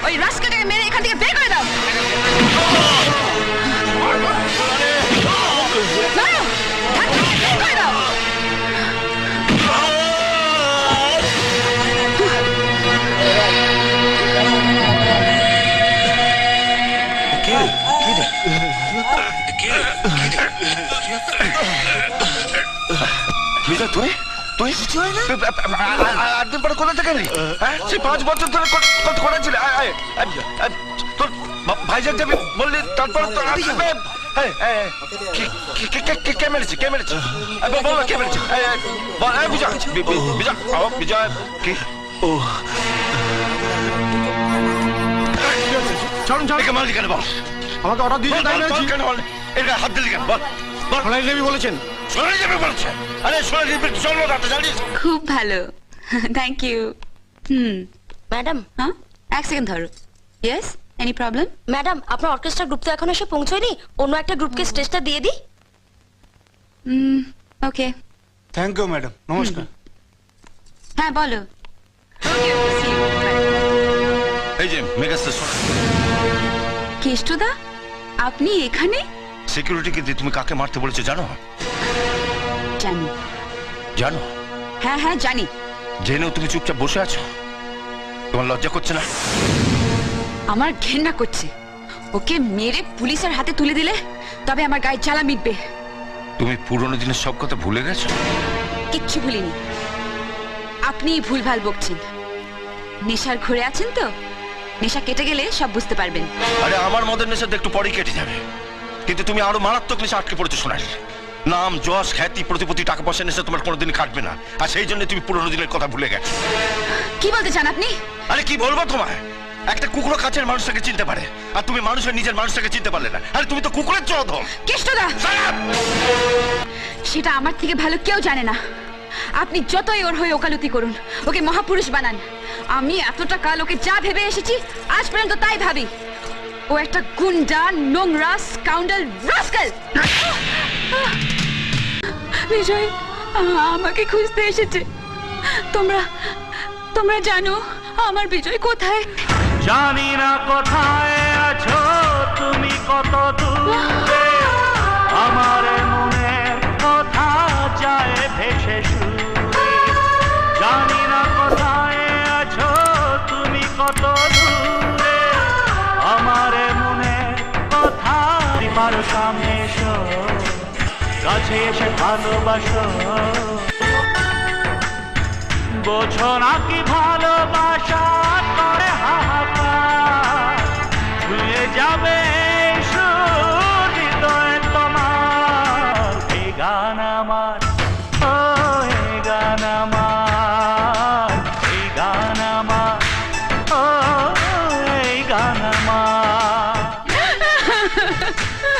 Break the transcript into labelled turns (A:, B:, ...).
A: ওই রাস্কেলটাকে মেরে এখান থেকে বের করে দাও। মারো, হাত থেকে বের করে দাও।
B: বিজয় তুই তুই একদিন পরে কোথা থেকে এলি? হ্যাঁ সেই 5 বছর ধরে কত করেছিল? তোর ভাইজান যাবি বললি, তারপর তো কে মেরেছে? কে মেরেছে? বল কে মেরেছে? বিজয় বিজয় বিজয় কি? ও চরণ চরণ মারলি কেন বল?
C: আমাকে অর্ডার দিয়েছে তাই মেরেছি।
B: কেন বল? এটা হাত দিলি কেন বল?
C: সোনালি দেবী বলেছেন।
B: সোনালি দেবী বলছে? আরে সোনালি দেবী চলো রাতে জানিস।
A: খুব ভালো, থ্যাংক ইউ।
D: ম্যাডাম,
A: হ্যাঁ এক সেকেন্ড ধরো। Yes, any problem?
D: ম্যাডাম আপনার অর্কেস্ট্রা গ্রুপ তো এখন এসে পৌঁছয়নি, অন্য একটা গ্রুপকে স্টেজটা দিয়ে দিই।
A: ওকে।
C: থ্যাংক ইউ ম্যাডাম, নমস্কার।
A: হ্যাঁ বলো।
B: এই যে মেগাস্টার
A: কেষ্টদা, আপনি এখানে?
B: সিকিউরিটিকে দিয়ে তুমি কাকে মারতে বলেছো জানো?
A: জানি।
B: জানো?
A: হ্যাঁ হ্যাঁ জানি।
B: জেনেও তুমি চুপচাপ বসে আছো? তোমার লজ্জা করছে না?
A: আমার ঘেন্না করছে। ওকে মেরে পুলিশের হাতে তুলে দিলে তবে আমার গায়ে জ্বালা মিটবে।
B: তুমি পুরনো দিনের সব কথা ভুলে গেছো?
A: কিচ্ছু ভুলিনি। আপনি ভুলভাল বকছেন। নেশার ঘুরে আছেন তো, নেশা কেটে গেলে সব বুঝতে পারবেন।
B: আরে আমার মদের নেশা একটু পরেই কেটে যাবে, কিন্তু তুমি আরো মারাত্মক নেশা আটকে পড়েছো সোনালি। নাম যশ খ্যাতি প্রতিপত্তি টাকা পয়সা নেশা তোমার কোনোদিন কাটবে না, আর সেই জন্য তুমি পুরনো দিনের কথা ভুলে গেছো।
A: কি বলতে চান আপনি?
B: আরে কি বলবো তোমায়? একটা কুকুরও কাছের মানুষটাকে চিনতে পারে, আর তুমি মানুষের নিজের মানুষটাকে চিনতে পারলে না। আরে তুমি তো কুকুরের চোদ।
A: কেষ্টদা, সেটা আমার থেকে ভালো কেউ জানে না। আপনি যতই ওর হয়ে ওকালতি করুন, ওকে মহাপুরুষ বানান, আমি এতটা কাল ওকে যা ভেবে এসেছি আজ পর্যন্ত তাই ভাবি। ও একটা গুন্ডা, নোংরা, স্কাউন্ডাল, রাস্কেল। বিজয় আমাকে খুঁজতে এসেছে। তোমরা তোমরা জানো আমার বিজয় কোথায়?
E: জানি না কোথায় আছো তুমি, কত দূরে আমার মনের কথা যায় ভেসে সুরে। জানি না কোথায় আছো তুমি, কত দূরে আমার মনের কথা। তোমার সামনে এসো, কাছে এসে ভালোবাসো। বোঝো না কি ভালোবাসা করে হাহাকার, ছুঁয়ে যাবে